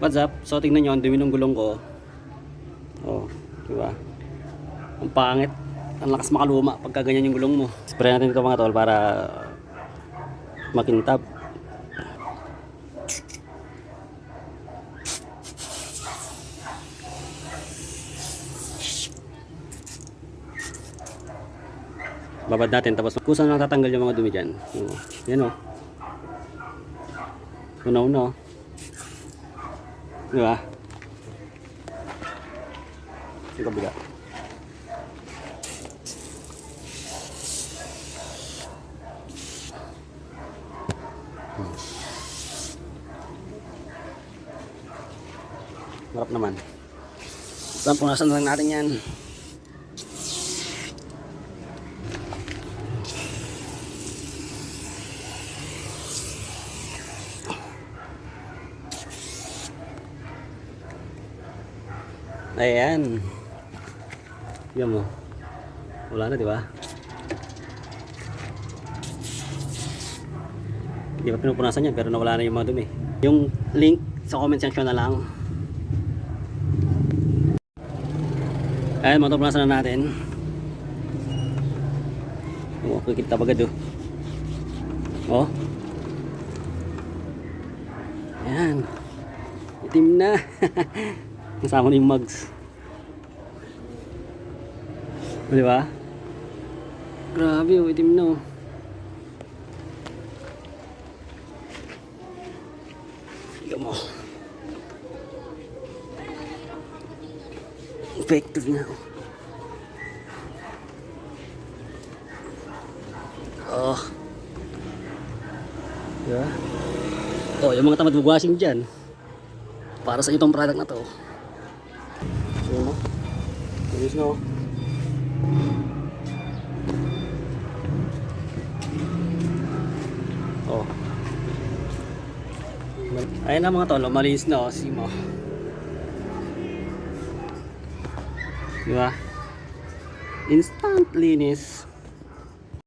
What's up? So tingnan nyo, ang dumi ng gulong ko. Oh, diba? Ang pangit. Ang lakas makaluma pagka ganyan yung gulong mo. Spray natin ito mga tol para makintab. Babad natin tapos kusa na tatanggal yung mga dumi dyan. Yan o. Una-una. Diba? Yung kabila. Marap naman. Saan punasan lang natin yan. Ayan. Yan mo. Wala na, di ba? Hindi pa pinupunasan yan pero nawala na yung mga dumi. Yung link sa comment section na lang. Ayan, mga punasan na natin. Oh, kikita bagad oh. Oh. Ayan. Itim na. Kasama na yung mugs. O, diba? Grabe oh, itim na oh. Tignan mo. Effective na oh. Oh. Diba? Oh, yung mga tamad bugwashing dyan. Para sa itong product na to. Ayan o. Ayos na o. Oh. Ayan na mga tolo, malinis na o. Simo. Diba? Instant linis.